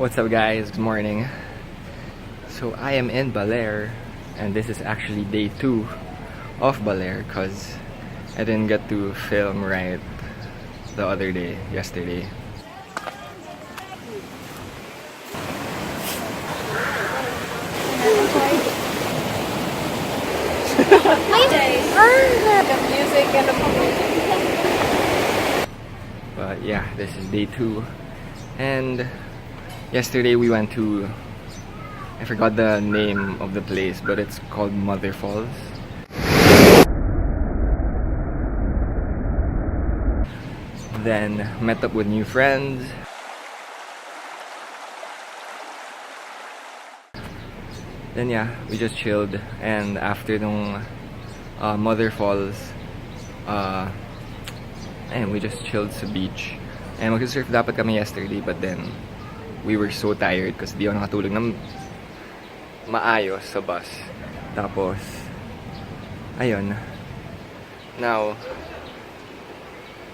What's up guys? Good morning. So I am in Baler and this is actually day 2 of Baler because I didn't get to film right the other day, yesterday. The music and the But yeah, this is day 2 and yesterday we went to, I forgot the name of the place, but it's called Mother Falls. Then met up with new friends. Then yeah, we just chilled, and after nung Mother Falls, and we just chilled sa beach. And mag-surf dapat kami yesterday, but then we were so tired kasi di ako nakatulog ng maayos sa bus. Tapos, ayun. Now,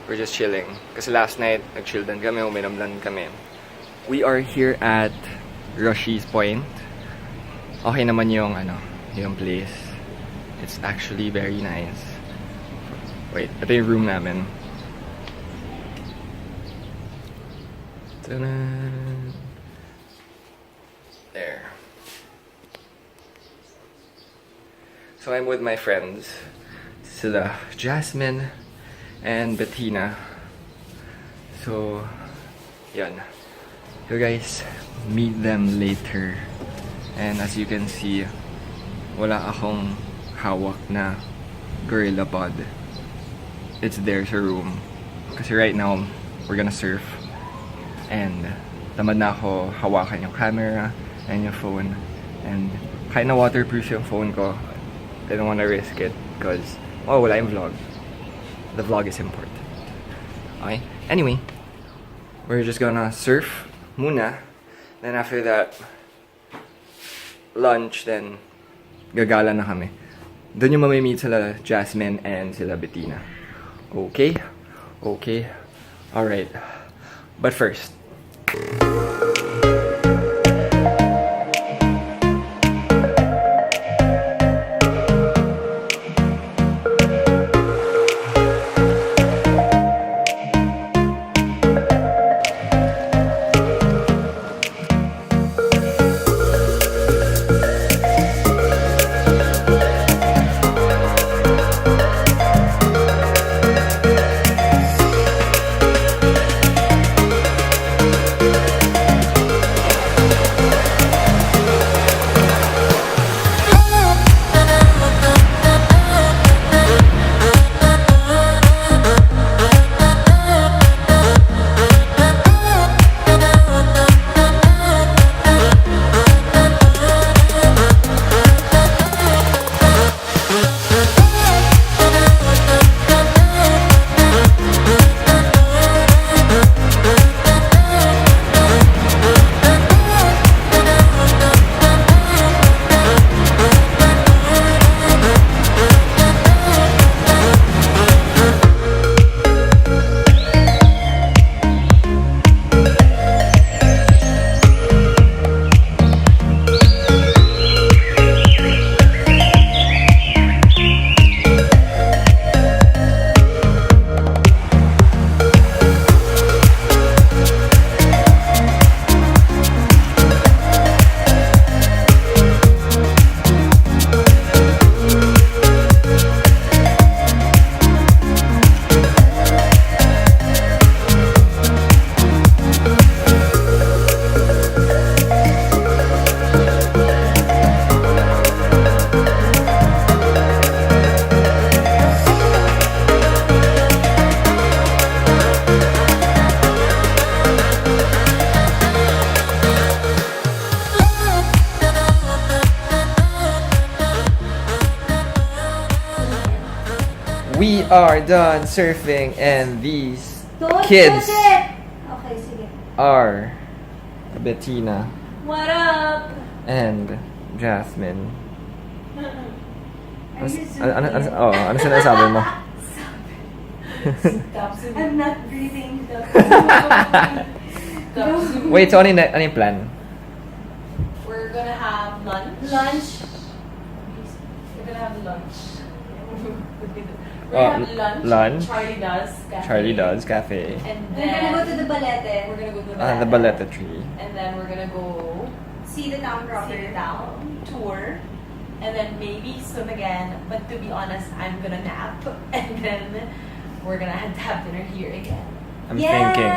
we're just chilling. Kasi last night, nag-chill din kami, uminom lang kami. We are here at Roshi's Point. Okay naman yung, yung place. It's actually very nice. Wait, ito yung room namin. Ta-da! There. So I'm with my friends. Sila Jasmine and Bettina. So, yan. So guys, meet them later. And as you can see, wala akong hawak na gorilla pod. It's there sa room. Kasi right now, we're gonna surf. And tamad na ako hawakan yung camera and yung phone. And kahit na waterproof yung phone ko, I don't wanna risk it because, oh, wala yung vlog. The vlog is important. Okay? Anyway, we're just gonna surf muna. Then after that, lunch, then gagala na kami. Doon yung mamimit sila Jasmine and sila Bettina. Okay? Okay. Alright. But first, we are done surfing and these kids Okay, sige. are Bettina What up? and Jasmine. Are you Ano sinasabi mo? Stop. I'm not breathing. Wait, so ano yung plan? We're gonna have lunch. We're gonna have lunch. We're gonna have lunch. Charlie does cafe. And We're gonna go to the Balete. We're gonna go to The Baleta tree. And then we're gonna go See the town proper. see the town, tour, and then maybe swim again. But to be honest, I'm gonna nap, and then we're gonna have to have dinner here again. I'm Yes! thinking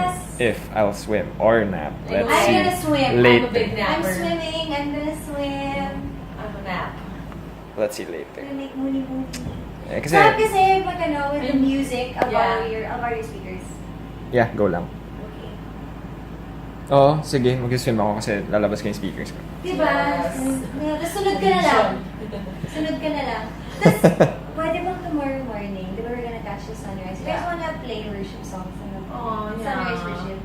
if I'll swim or nap. Let's I'm see. gonna swim. I'm a Later. big I'm napper. swimming, I'm gonna swim. I'm a nap. Let's see I'm later. gonna make muni-muni. Eh, kasi, Sarap kasi pag ano, with the music, I'll borrow Yeah. your speakers. yeah, go lang. Okay. Oo, sige, mag-swim ako kasi lalabas ko yung speakers ko. Diba? Yes. Tapos sunod ka na lang. Sunod ka na lang. Tapos, pwede bang tomorrow morning, di ba we're gonna catch the sunrise? You guys wanna play worship songs? Oh, Sunrise yeah. worship.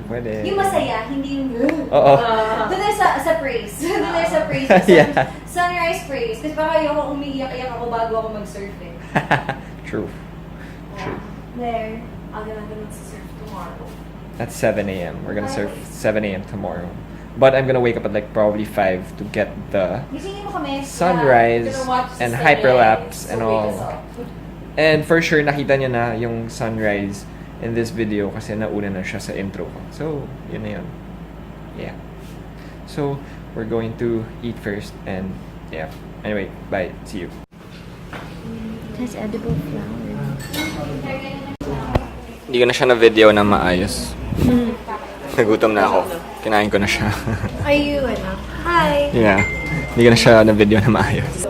Pwede. Yung masaya, hindi yung... Oo. Doon tayo sa praise. Doon tayo sa praise. Yeah. Sunrise praise. Kasi baka ayoko umiiyak-iyak ako bago ako mag-surf eh. True. There. I'm gonna surf tomorrow. That's 7 a.m. We're gonna surf 7 a.m. tomorrow. But I'm gonna wake up at like probably 5 to get the Gisingin mo kami. sunrise Gonna watch the and sunrise, hyperlapse so and wake all. us up. And for sure, nakita niyo na yung sunrise in this video kasi nauna na siya sa intro ko. So, yun na yun. Yeah. So, we're going to eat first and yeah. Anyway, bye. See you. It has edible flower. Hindi ko na siya na video na maayos. Nagutom na ako. Kinain ko na siya. Are you, ano? Hi! Yeah. Hindi ko na siya na video na maayos.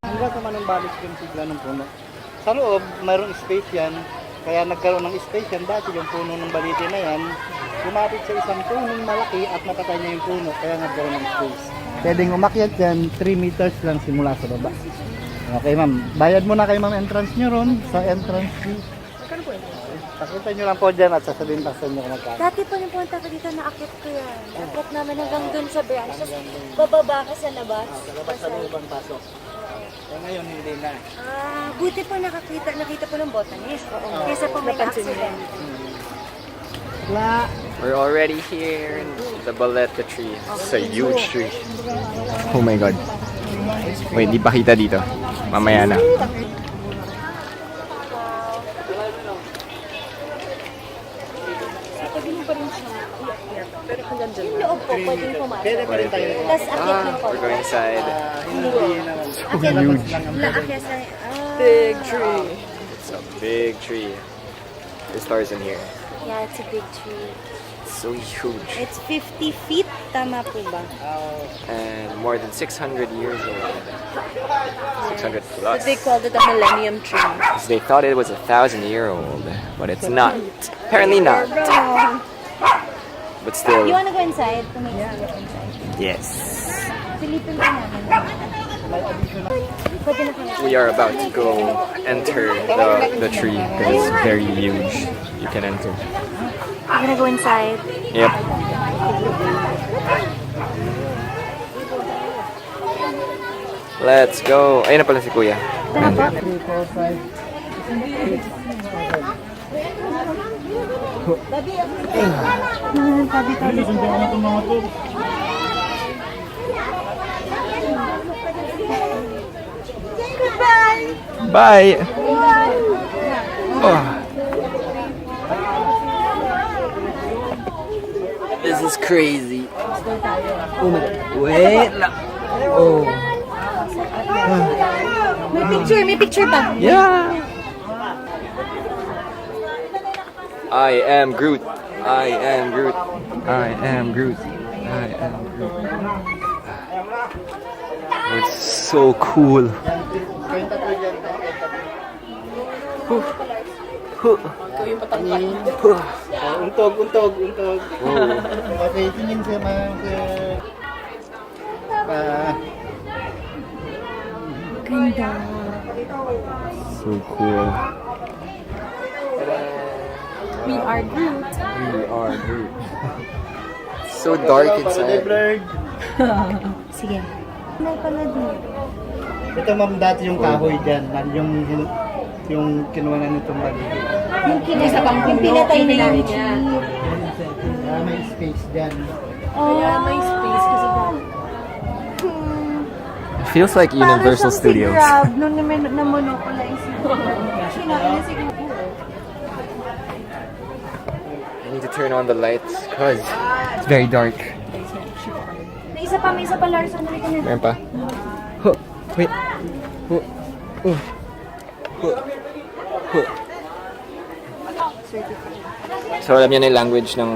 Hanggang naman ang balik yung sigla ng puno. Sa loob, mayroong space yan. Kaya nagkaroon ng space yan. Dati yung puno ng balite na yan, lumapit sa isang punong malaki at napatay niya yung puno. Kaya nagkaroon ng space. Pwedeng umakyat yan, 3 meters lang simula sa baba. Okay ma'am, bayad muna kayo ma'am entrance nyo ron sa entrance fee. Magkano po yun? Pakita nyo lang po dyan at sasabihin pa sa inyo kung magkano. Dati po nung punta ko dito, naakit ko yan. Akit namin hanggang dun sa branch. Tapos bababa ka sa labas. Sa labas sa lubang pasok. Eh ngayon hindi na. Buti po nakita po ng botanist. Kesa po may accident. We're already here in the Baleta tree. It's a huge tree. Oh my god. Wait, di pa kita dito. Mamaya na. Pwede mo pa rin siya. Yung loob po, pwede pumasok. Pwede pa rin tayo. Tapos akit mo po. We're going inside. Hindi naman. Akit mo. Akit sa... Big tree. It's a big tree. The stars in here. Yeah, it's a big tree. It's so huge. It's 50 feet. Tama po ba? And more than 600 years old. 600 plus. But they called it a millennium tree. 'Cause they thought it was 1,000-year-old, but it's not. Apparently not. But still, You wanna go inside? To make sure inside. yes. Silipin ko namin. Pwede na kami. We are about to go enter the tree because it's very huge. You can enter. We're gonna go inside. Yep. Let's go. Ayun na pala si Kuya. Tara po. 3, 4, 5. Tabi-tabi. Bye. Oh. This is crazy. Oh my god. Wait lang. Oh. May picture ba? Yeah. I am Groot. I am Groot. I am Groot. I am Groot. It's so cool. Untog. Oh. Okay, tingin siya mga Ganda. So cool. We are Groot. We are Groot. so dark inside. Sige. May pala dito. Ito ma'am, dati yung kahoy dyan. Yung kinuha na nitong balili. Yung pinatay na yung chief. May space dyan. Kaya may space kasi It feels like Universal Studios. Para sa nung na-monopolize I need to turn on the lights because it's very dark. May isa pa, Larson. Halika na. Meron pa? Huh. Wait. Huh. Huh. Huh. Huh. So alam niyo na yung language ng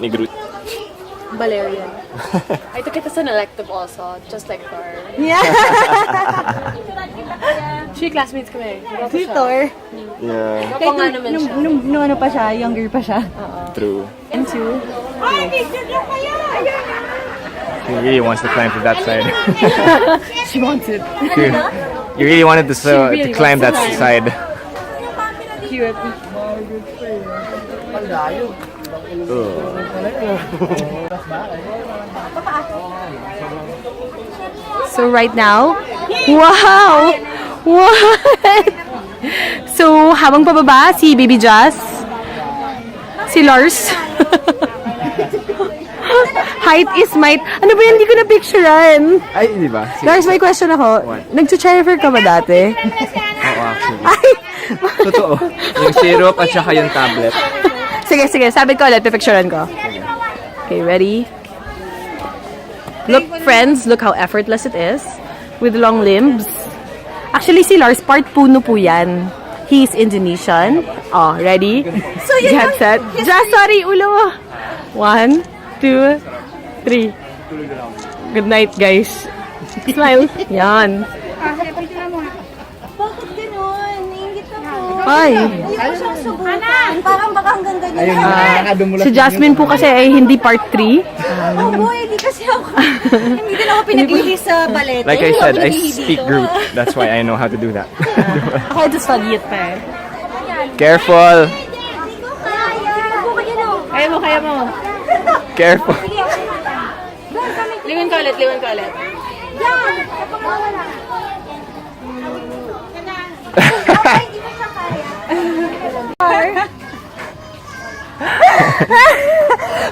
ni Groot. Valerian. I took it as an elective also, just like her. Yeah. She classmates kami. Tutor. Yeah, Gwapo nga naman siya. Nung ano pa siya, younger pa siya. true. And two. He really wants to climb to that side. She wants it. You really wanted to, really to climb that wants to side. Cute. So right now, wow! What? So habang pababa, si Baby Jazz, si Lars. Height is might. Ano ba yan? Hindi ko na-picturean. Ay, di ba? Lars, may question ako. What? Nag-cherry ka ba dati? Oo, actually. Ay! Totoo. Yung syrup at saka yung tablet. Sige. Sabi ko ulit, pipicturean ko. Okay, ready? Look, friends, look how effortless it is. With long limbs. Actually, si Lars, part puno po yan. He's Indonesian. Oh, ready? So, get set. Just sorry, ulo. 1, 2, 3. Good night, guys. Smile. Yan. Bakit ganun? Naingit ako. Ay. Ayoko siyang subukan. Parang baka hanggang ganyan. Nakadumulas Si Jasmine po kasi ay hindi part 3. Oh boy, di kasi ako. Hindi din ako pinag-ihi sa ballet. Like I said, I speak Groot. That's why I know how to do that. Ako had to study it pa eh. Careful! Kaya mo. Careful! Liwan ka ulit.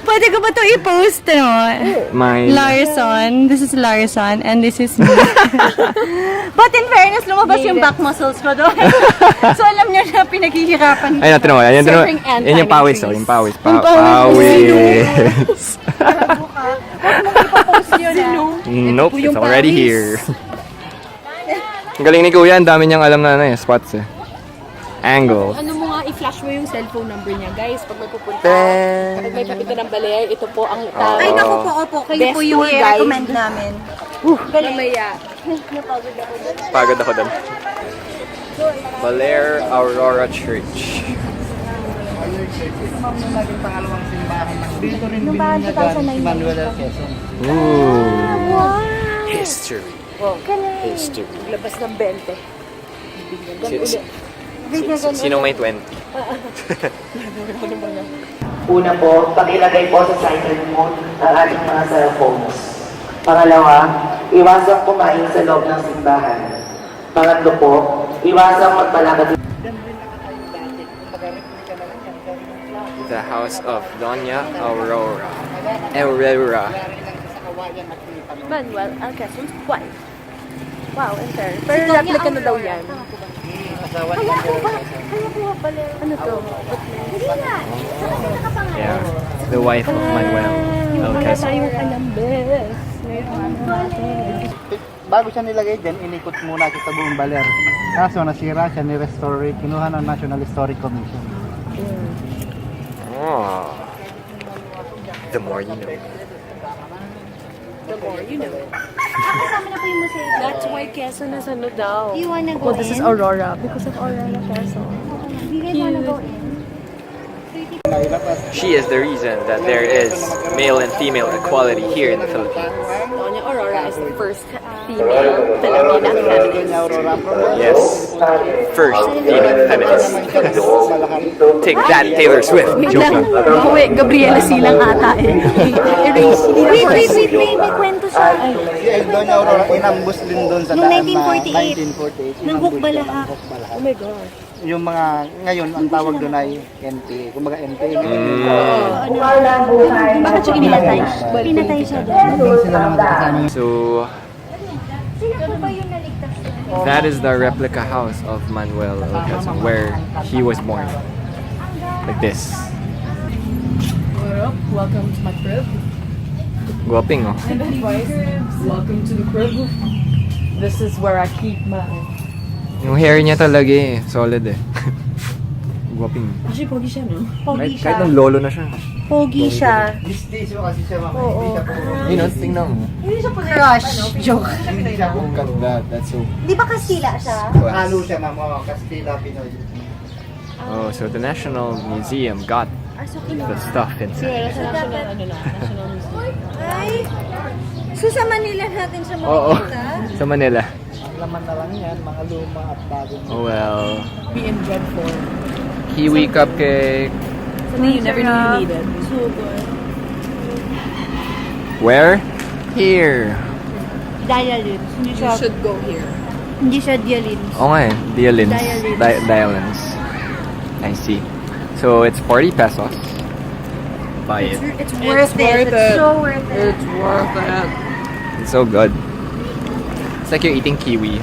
Pwede ko ba ito i-post, no? My... Larson. This is Larson and this is me. But in fairness, lumabas yung back muscles ko doon. So alam niyo na pinaghihirapan ko. Ay, natin mo. Yan, Serving and yan yung time pawis, increase. oh. Yung pawis. Yung pawis. Nope, it's already here. Ang galing ni Kuya, ang dami niyang alam na spots eh. Angles. Ano mo nga, i-flash mo yung cellphone number niya, guys. Pag may pupunta, Ten. kapag may papita ng Baler, ito po ang tao. Ay, naku po, opo. Kayo Best po yung tour guide. i-recommend namin. Mamaya. Pagod ako doon. Baler Aurora Church. Naging pangalawang simbahan ng dito rin Nung ba, binyagan 2009 si Manuel L. Quezon. Ooh. History. History. Labas ng 20. Sino may 20? Una po, pakilagay po sa silent mode ang ating mga cellphones. Pangalawa, iwasang kumain sa loob ng simbahan. Pangatlo po, iwasang magpalakad. The house of Doña Aurora. Aurora. Manuel L. Quezon's wife. Wow, enter. Pero replica na daw yan. Asawa ni Manuel L. Quezon. Ano to? Yeah. The wife of Manuel L. Quezon. Tayong alam, bes. Bago siya nilagay dyan, inikot muna kita buong Baler. Kaso nasira siya, ni-restore, kinuha ng National Historic Commission. Oh. The more you know. The more you know. That's why Quezon is ano daw. Do you wanna go Oh, this is in? Aurora. Because of Aurora Quezon. Do you guys wanna go in? She is the reason that there is male and female equality here in the Philippines. Doña Aurora is the first female Filipina feminist. Aurora, Yes. First female feminist. malaki. Take that, Taylor Swift. Wait Joke lang. lang. Oh, wait, Gabriela silang ata eh. Erase. Wait, may kwento siya. Ay, Si Doña Aurora, inambus din doon sa Noong daan na 1948. 1948. Nang Inambus Bukbalaha. siya ng Bukbalaha. Oh my God. Yung mga, ngayon, ang tawag doon ay NPA. Kumbaga NPA. Bakit siya pinatay? Pinatay siya doon. Sila naman kasama yung So, Sino po ba yung naligtas doon? that is the replica house of Manuel Quezon, where he was born. Like this. What up? Welcome to my crib. Guwaping, oh. Welcome to the crib. This is where I keep my... Yung hair niya talaga eh. Solid eh. Guwaping. Actually, pogi siya, no? Pogi Kahit siya. nung lolo na siya. Pogi siya. Mistisyo kasi siya, mama. Oo. Yun, oh, tingnan mo. Crush. Joke. Hindi siya Look at that. That's so Di ba Kastila siya? Halo class. siya, mama. Kastila, Pinoy. Oh, so the National Museum got the stuff inside. Sa national, national museum. Ay! So sa Manila natin siya Oo. makikita? Sa Manila. Laman na lang yan, mga luma at bagong. Oh well. Be in dreadful. Kiwi cupcake. Something you never knew you needed. So good. Where? Here. Dialins. Hindi You siya, should go here. hindi siya dialins. Oh nga eh. Dialins. Dialins. Dialins. I see. So it's 40 pesos. Buy it. It's worth it. It's so worth it. It's worth it. It's so good. It's like you're eating kiwi,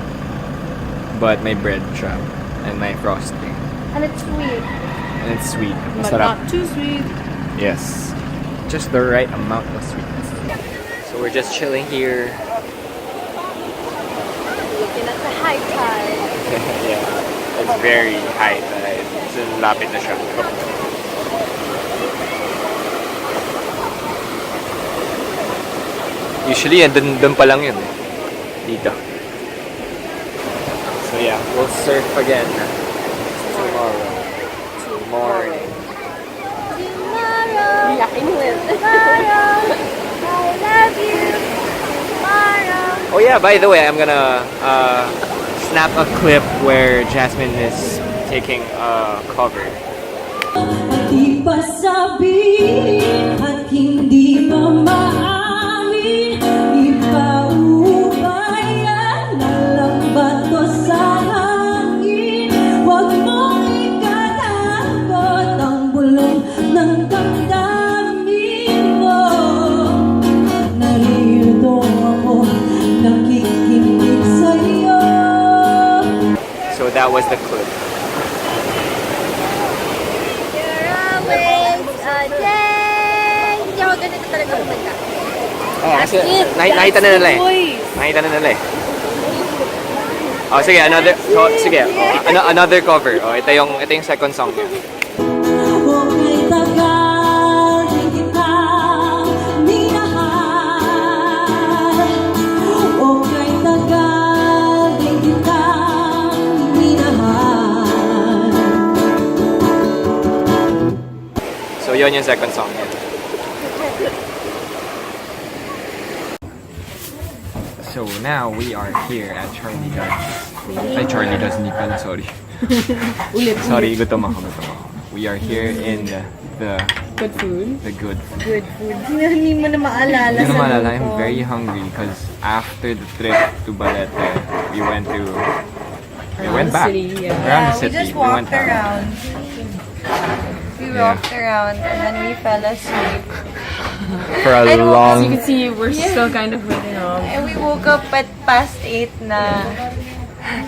but may bread siya and may frosting. And it's sweet. And it's sweet. But Masarap. not too sweet. Yes. Just the right amount of sweetness. So we're just chilling here. Looking at the high tide. Yeah. It's very high tide. It's lapit na siya. Usually, dun pa lang yun eh. Dito. So yeah, we'll surf again tomorrow. Morning. Tomorrow. Yeah, England. Tomorrow. I love you. Tomorrow. Oh yeah, by the way, I'm gonna snap a clip where Jasmine is taking a cover. Di pa sabihin at hindi pa maamin, ipaubayan na lang bato sa hangin. Huwag mong ikatakot ang bulong ng damdamin mo. Narito ako, nakikinig sa'yo. So that was the clip. You're always a day. Hindi ako ganito talaga kumanta. Oh, kasi nakita na nila eh. Nakita na nila eh. Oh, sige, another cover. Oh, ito yung second song niya. Huwag tagal din kitang minahal. Huwag tagal din kitang minahal. So yun yung second song niya. So now we are here at Charlie Does. Ay, Charlie Does, hindi pala, sorry. Sorry, gutom ako. We are here in the Good food. good Good food. Hindi mo na maalala Hindi sa naman alala, luto. I'm very hungry because after the trip to Balete, we went back. City, yeah. Around the We city. just We went walked around. We Yeah. walked around and then we fell asleep. for a As you long. can see, we're still kind of, you know. And we woke up at past 8 na.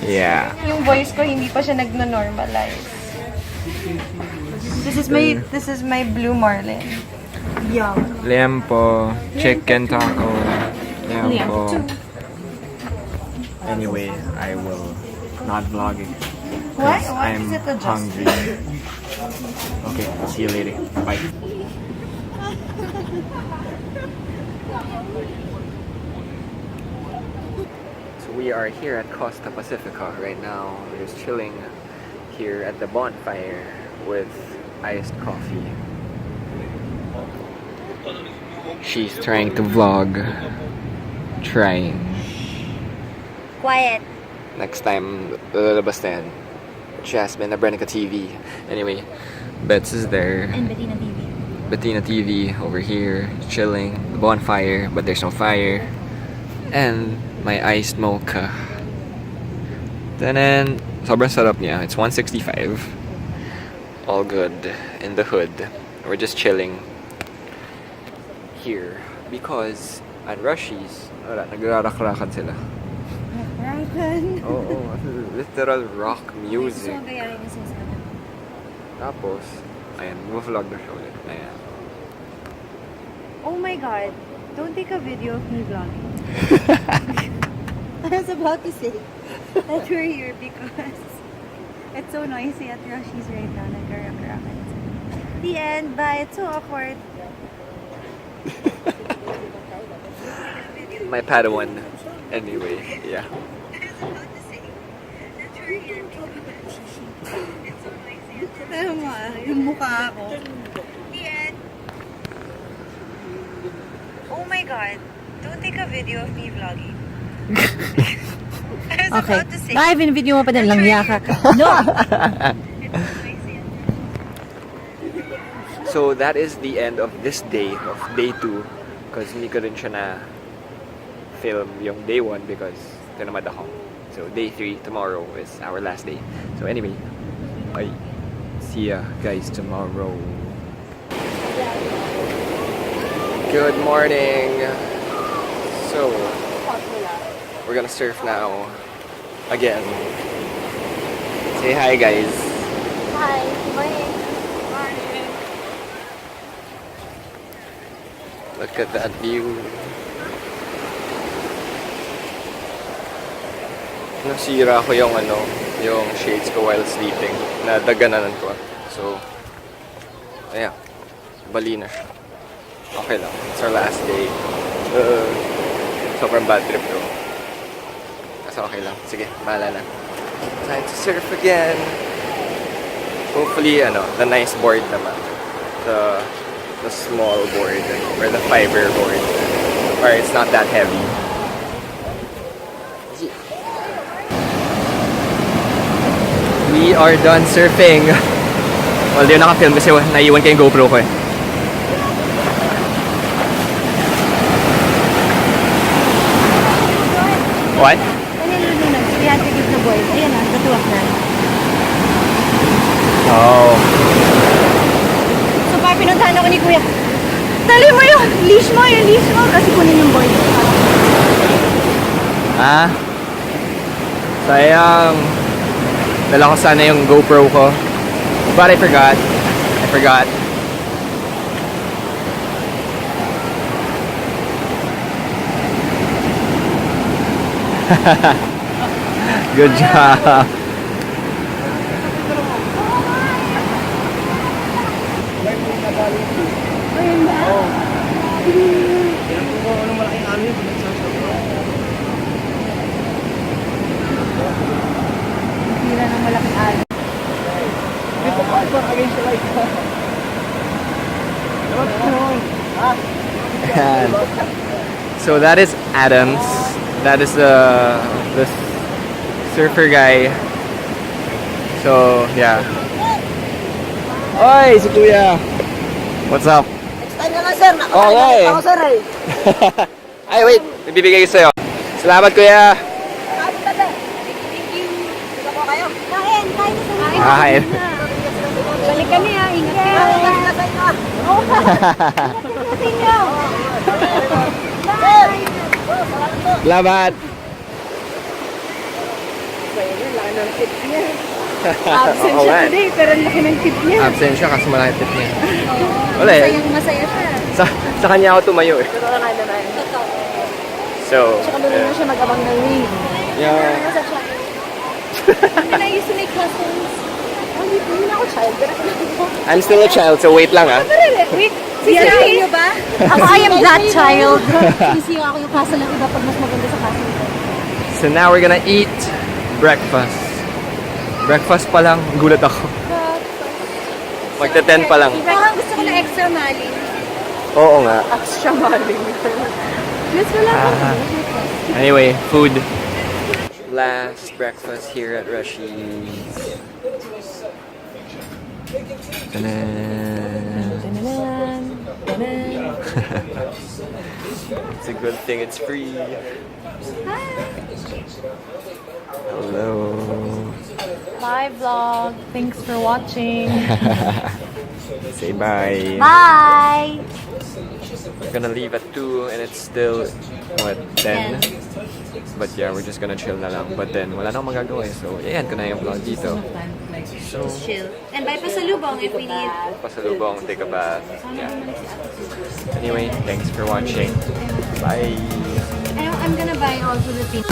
Yeah. Yung voice ko hindi pa siya nagno-normalize. This is my blue marlin. Lempo, chicken taco, lempo. Anyway, I will not vlog it. Why? 'cause Why I'm is it a just? hungry. Okay, see you later. Bye. So we are here at Costa Pacifica right now. We're just chilling here at the bonfire with iced coffee. She's trying to vlog. Trying. Quiet. Next time, lalabas na yan. Jasmine, Abrenica TV. Anyway, Bets is there. And Bettina TV. Bettina TV over here, chilling. The bonfire, but there's no fire. And my iced mocha. Then, sobrang sarap niya. It's 165. All good in the hood. We're just chilling here because at Rushy's, wala, nagrarak-rakan sila. Oo, literal rock music. Tapos, ayan, vlog na siya ulit. Ayan. Oh my god. Don't take a video of me vlogging. I was about to say that we're here because it's so noisy at Roshi's right now. Nagkarak-rakan. The end. Bye. It's so awkward. My Padawan. Anyway, yeah. Tama. Yung mukha ko. The end. Oh my god. Don't take a video of me vlogging. I was Okay. about to say. Live in video mo pa din lang yaka ka. No! So that is the end of this day, of day 2. Because hindi ko rin siya na film yung day 1 because tinamad ako. So day 3, tomorrow is our last day. So anyway, bye. See ya guys tomorrow. Good morning. So, we're gonna surf now. Again. Say hi guys. Hi. Morning. Look at that view. Nasira ko yung yung shades ko while sleeping. Nadaganan ko. So, ayan. Bali na siya. Okay lang. It's our last day. Sobrang bad trip to. Kasi okay lang. Sige, bahala na. Time to surf again. Hopefully, the nice board naman. The small board or the fiber board. Or it's not that heavy. We are done surfing. Well, di na naka-film kasi naiwan ko yung GoPro ko eh. What? We had to give the boys. Ayan na, natuwak na. Oh. So, pa pinuntahan ako ni Kuya. Dali mo yung leash mo. Kasi kunin yung boy. Ah? Sayang. Dala ko sana yung GoPro ko. But I forgot. Good job. Tira ng malaking alon. And so that is Adams. That is the surfer guy. So yeah. Oy, si Kuya. What's up? Time na lang, sir. Okay. Ako, sir, eh. Ay, wait. Ibibigay ko sa'yo. Salamat, Kuya. Kain. Kain. Balik kami ha. Ingat kayo. Salamat. Absent Oo siya nga. today, pero ang laki ng tip niya. Absent siya kasi malaki tip niya. Wala eh. Masaya siya. Sa kanya ako tumayo eh. Totoo nga naman. So, Tsaka doon na siya mag-abang ng wave. yeah. And I used to make lessons. Hindi na ako child. I'm still a child, so wait lang ah. Wait, sisirain niyo ba? Ako, I am that child. Sisiyo ako yung castle ng iba pag mas maganda sa castle. So now we're gonna eat breakfast. Breakfast pa lang, gulat ako. Magta-10 pa lang. Parang gusto ko na extra maling. Oo nga. Extra maling. Let's relax. Anyway, food. Last breakfast here at Rushy's. It's a good thing it's free. Hello. Bye vlog. Thanks for watching. Say bye. Bye! We're gonna leave at 2 and it's still, what, 10? But yeah, we're just gonna chill na lang. But then, wala nang magagawa eh. So, yan ko na yung vlog dito. So, Chill. And buy pasalubong if we need. pasalubong, take a bath. Yeah. Anyway, thanks for watching. Bye! I'm gonna buy also the thing.